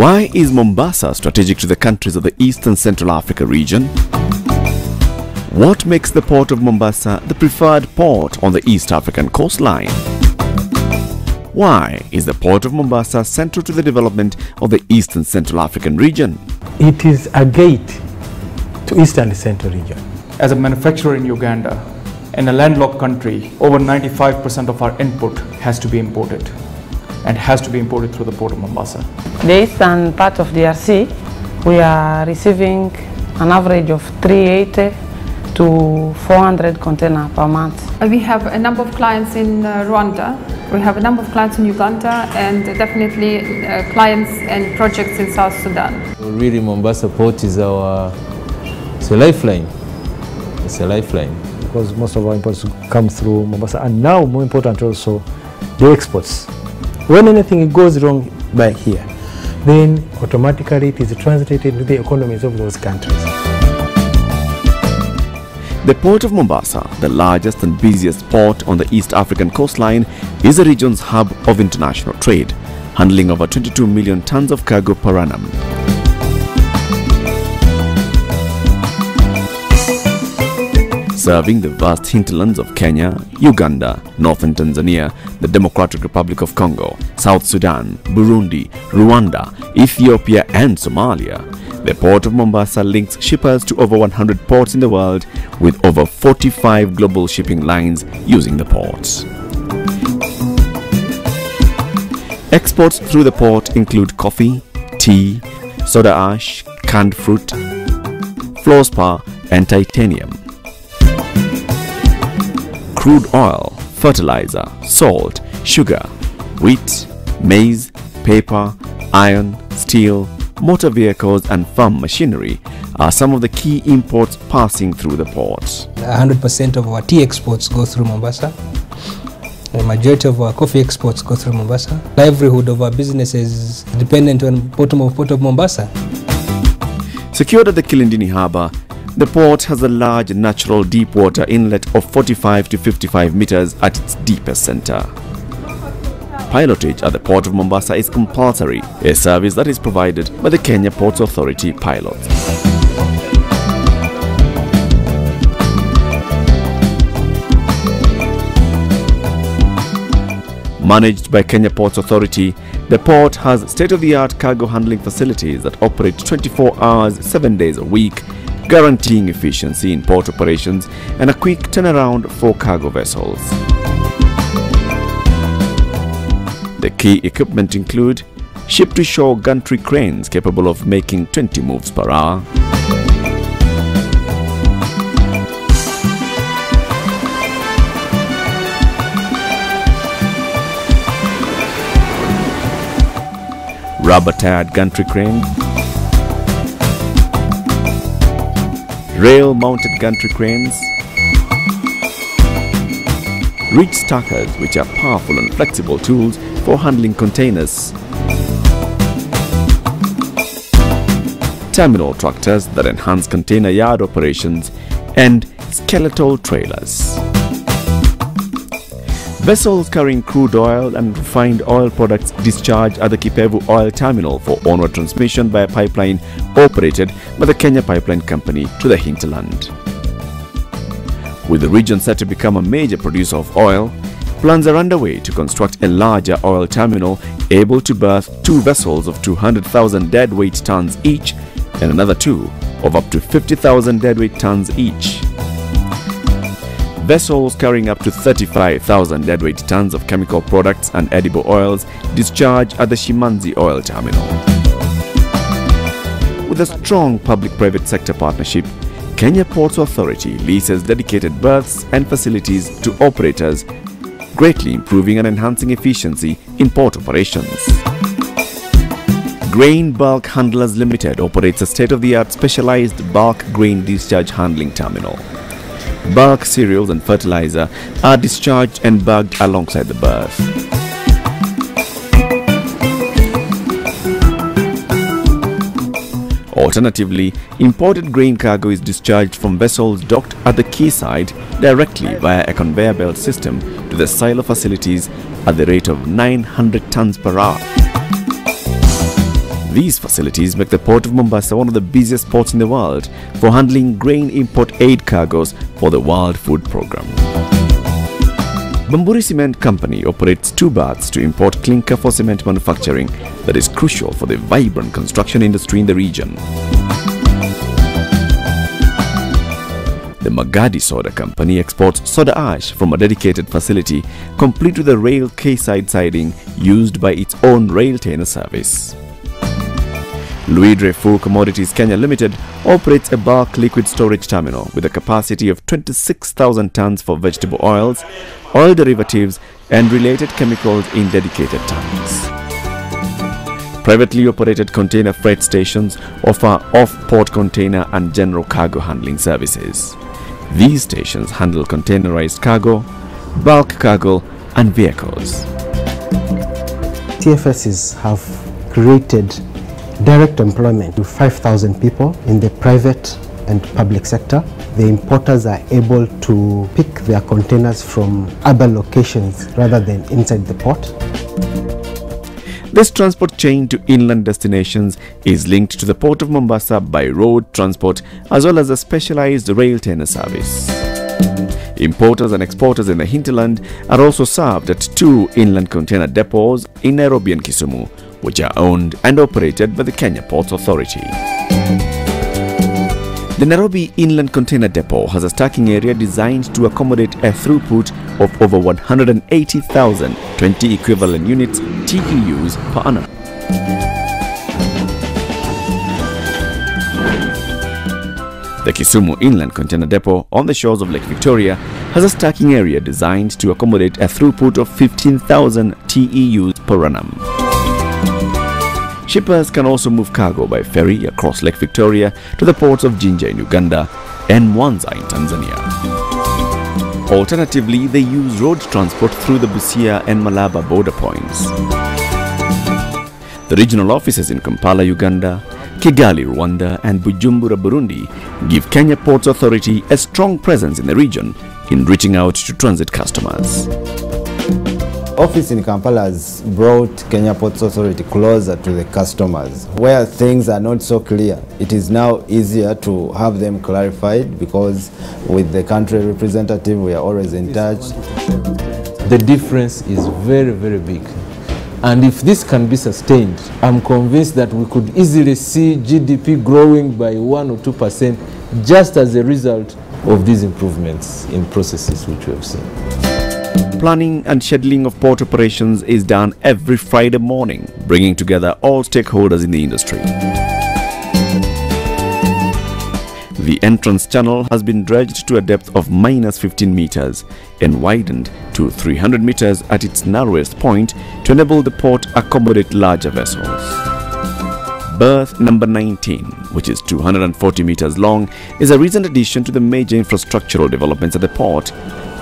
Why is Mombasa strategic to the countries of the East and Central Africa region? What makes the Port of Mombasa the preferred port on the East African coastline? Why is the Port of Mombasa central to the development of the East and Central African region? It is a gate to East and Central region. As a manufacturer in Uganda, in a landlocked country, over 95% of our input has to be imported, and has to be imported through the Port of Mombasa. The eastern part of DRC, we are receiving an average of 380 to 400 containers per month. We have a number of clients in Rwanda, we have a number of clients in Uganda, and definitely clients and projects in South Sudan. Really, Mombasa port is it's a lifeline. It's a lifeline. Because most of our imports come through Mombasa, and now more important also, the exports. When anything goes wrong by here, then automatically it is translated into the economies of those countries. The Port of Mombasa, the largest and busiest port on the East African coastline, is the region's hub of international trade, handling over 22 million tons of cargo per annum. Serving the vast hinterlands of Kenya, Uganda, northern Tanzania, the Democratic Republic of Congo, South Sudan, Burundi, Rwanda, Ethiopia and Somalia, the Port of Mombasa links shippers to over 100 ports in the world, with over 45 global shipping lines using the ports. Exports through the port include coffee, tea, soda ash, canned fruit, fluorspar and titanium. Crude oil, fertilizer, salt, sugar, wheat, maize, paper, iron, steel, motor vehicles and farm machinery are some of the key imports passing through the ports. 100% of our tea exports go through Mombasa. The majority of our coffee exports go through Mombasa. Livelihood of our businesses is dependent on Port of Mombasa. Secured at the Kilindini Harbour, the port has a large natural deep water inlet of 45 to 55 meters at its deepest center. Pilotage at the Port of Mombasa is compulsory, a service that is provided by the Kenya Ports Authority pilots. Managed by Kenya Ports Authority, the port has state-of-the-art cargo handling facilities that operate 24 hours, 7 days a week, guaranteeing efficiency in port operations and a quick turnaround for cargo vessels. The key equipment include ship-to-shore gantry cranes capable of making 20 moves per hour, rubber-tired gantry crane, rail-mounted gantry cranes, reach stackers, which are powerful and flexible tools for handling containers, terminal tractors that enhance container yard operations, and skeletal trailers. Vessels carrying crude oil and refined oil products discharge at the Kipevu Oil Terminal for onward transmission by a pipeline operated by the Kenya Pipeline Company to the hinterland. With the region set to become a major producer of oil, plans are underway to construct a larger oil terminal able to berth 2 vessels of 200,000 deadweight tons each and another 2 of up to 50,000 deadweight tons each. Vessels carrying up to 35,000 deadweight tons of chemical products and edible oils discharge at the Shimanzi Oil Terminal. With a strong public-private sector partnership, Kenya Ports Authority leases dedicated berths and facilities to operators, greatly improving and enhancing efficiency in port operations. Grain Bulk Handlers Limited operates a state-of-the-art specialized bulk grain discharge handling terminal. Bulk cereals and fertilizer are discharged and bagged alongside the berth. Alternatively, imported grain cargo is discharged from vessels docked at the quayside directly via a conveyor belt system to the silo facilities at the rate of 900 tons per hour. These facilities make the Port of Mombasa one of the busiest ports in the world for handling grain import aid cargoes for the World Food Programme. Bamburi Cement Company operates 2 berths to import clinker for cement manufacturing that is crucial for the vibrant construction industry in the region. The Magadi Soda Company exports soda ash from a dedicated facility complete with a rail quayside siding used by its own rail tainer service. Louis Dreyfus Commodities Kenya Limited operates a bulk liquid storage terminal with a capacity of 26,000 tons for vegetable oils, oil derivatives and related chemicals in dedicated tanks. Privately operated container freight stations offer off-port container and general cargo handling services. These stations handle containerized cargo, bulk cargo and vehicles. TFSs have created direct employment to 5,000 people in the private and public sector. The importers are able to pick their containers from other locations rather than inside the port. This transport chain to inland destinations is linked to the Port of Mombasa by road transport as well as a specialized rail tainer service. Importers and exporters in the hinterland are also served at 2 inland container depots in Nairobi and Kisumu, which are owned and operated by the Kenya Ports Authority. The Nairobi Inland Container Depot has a stacking area designed to accommodate a throughput of over 180,000 20 equivalent units TEUs per annum. The Kisumu Inland Container Depot on the shores of Lake Victoria has a stacking area designed to accommodate a throughput of 15,000 TEUs per annum. Shippers can also move cargo by ferry across Lake Victoria to the ports of Jinja in Uganda and Mwanza in Tanzania. Alternatively, they use road transport through the Busia and Malaba border points. The regional offices in Kampala, Uganda, Kigali, Rwanda and Bujumbura, Burundi give Kenya Ports Authority a strong presence in the region in reaching out to transit customers. Office in Kampala has brought Kenya Ports Authority closer to the customers. Where things are not so clear, it is now easier to have them clarified because with the country representative we are always in touch. The difference is very, very big. And if this can be sustained, I'm convinced that we could easily see GDP growing by 1 or 2% just as a result of these improvements in processes which we have seen. Planning and scheduling of port operations is done every Friday morning, bringing together all stakeholders in the industry. The entrance channel has been dredged to a depth of -15 meters and widened to 300 meters at its narrowest point to enable the port accommodate larger vessels. Berth number 19, which is 240 meters long, is a recent addition to the major infrastructural developments at the port,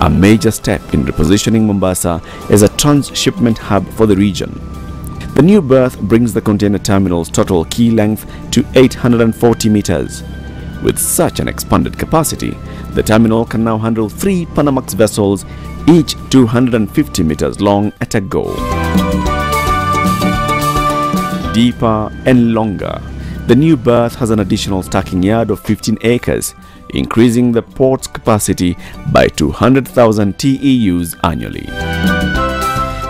a major step in repositioning Mombasa as a transshipment hub for the region. The new berth brings the container terminal's total quay length to 840 meters. With such an expanded capacity, the terminal can now handle 3 Panamax vessels, each 250 meters long at a go. Deeper and longer, the new berth has an additional stacking yard of 15 acres, increasing the port's capacity by 200,000 TEUs annually.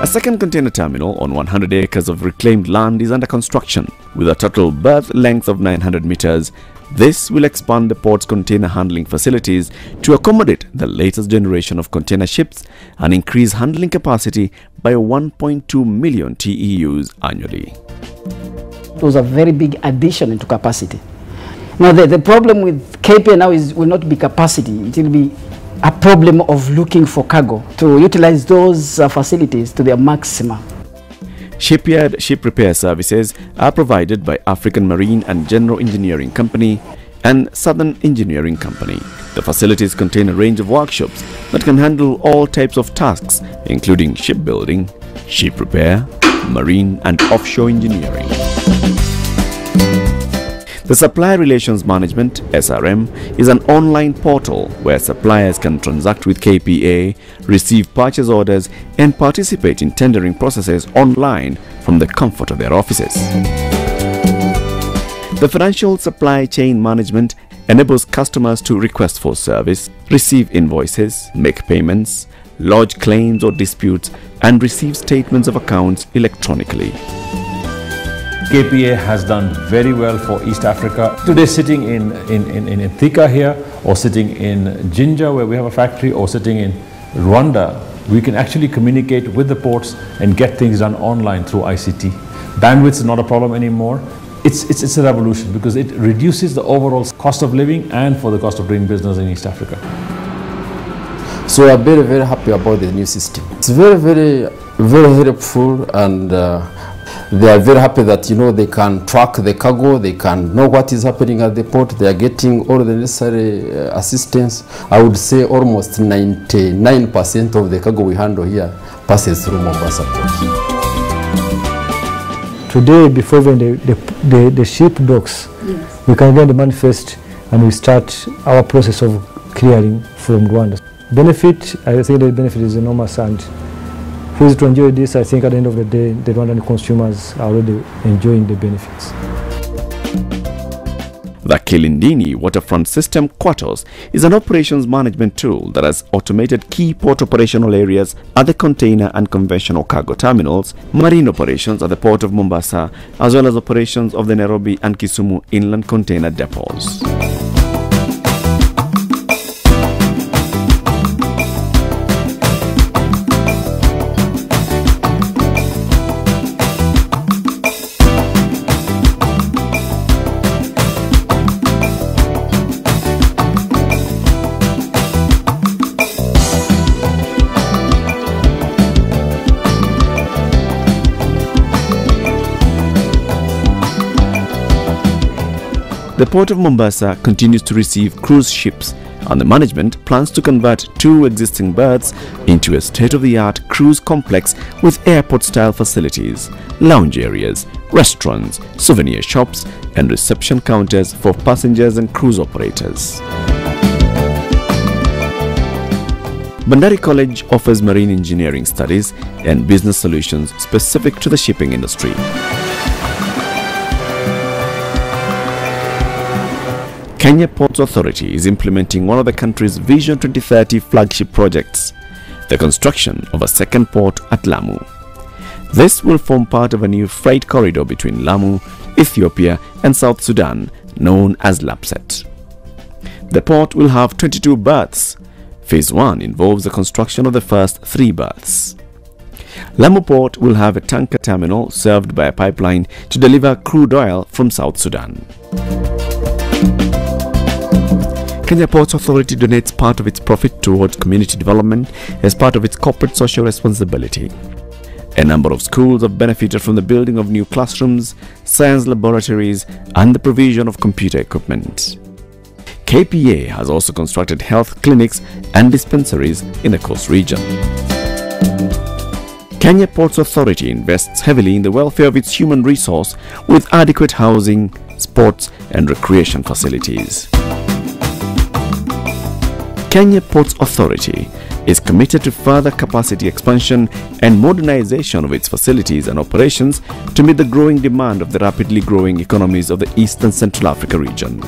A second container terminal on 100 acres of reclaimed land is under construction, with a total berth length of 900 meters. This will expand the port's container handling facilities to accommodate the latest generation of container ships and increase handling capacity by 1.2 million TEUs annually. It was a very big addition into capacity. Now the problem with KPA now will not be capacity, it will be a problem of looking for cargo to utilize those facilities to their maximum. Shipyard ship repair services are provided by African Marine and General Engineering Company and Southern Engineering Company. The facilities contain a range of workshops that can handle all types of tasks, including shipbuilding, ship repair, marine and offshore engineering. The Supplier Relations Management (SRM) is an online portal where suppliers can transact with KPA, receive purchase orders and participate in tendering processes online from the comfort of their offices. The financial supply chain management enables customers to request for service, receive invoices, make payments, lodge claims or disputes, and receive statements of accounts electronically. KPA has done very well for East Africa. Today sitting in Thika here, or sitting in Jinja where we have a factory, or sitting in Rwanda, we can actually communicate with the ports and get things done online through ICT. Bandwidth is not a problem anymore. It's a revolution because it reduces the overall cost of living and for the cost of doing business in East Africa. So we are very, very happy about the new system. It's very, very, very helpful, and they are very happy that, you know, they can track the cargo, they can know what is happening at the port, they are getting all the necessary assistance. I would say almost 99% of the cargo we handle here passes through Mombasa port. Today, before when the ship docks, we can get the manifest and we start our process of clearing from Rwanda. Benefit, I think the benefit is enormous, and who is to enjoy this, I think at the end of the day, the Rwandan consumers are already enjoying the benefits. The Kilindini Waterfront System Quarters is an operations management tool that has automated key port operational areas at the container and conventional cargo terminals, marine operations at the Port of Mombasa, as well as operations of the Nairobi and Kisumu inland container depots. The Port of Mombasa continues to receive cruise ships, and the management plans to convert 2 existing berths into a state-of-the-art cruise complex with airport-style facilities, lounge areas, restaurants, souvenir shops, and reception counters for passengers and cruise operators. Bandari College offers marine engineering studies and business solutions specific to the shipping industry. Kenya Ports Authority is implementing one of the country's Vision 2030 flagship projects, the construction of a second port at Lamu. This will form part of a new freight corridor between Lamu, Ethiopia and South Sudan, known as LAPSET. The port will have 22 berths. Phase 1 involves the construction of the first 3 berths. Lamu Port will have a tanker terminal served by a pipeline to deliver crude oil from South Sudan. Kenya Ports Authority donates part of its profit towards community development as part of its corporate social responsibility. A number of schools have benefited from the building of new classrooms, science laboratories, and the provision of computer equipment. KPA has also constructed health clinics and dispensaries in the coast region. Kenya Ports Authority invests heavily in the welfare of its human resource with adequate housing, sports, and recreation facilities. Kenya Ports Authority is committed to further capacity expansion and modernization of its facilities and operations to meet the growing demand of the rapidly growing economies of the East and Central Africa region.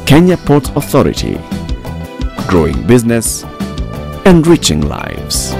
Kenya Ports Authority, growing business, enriching lives.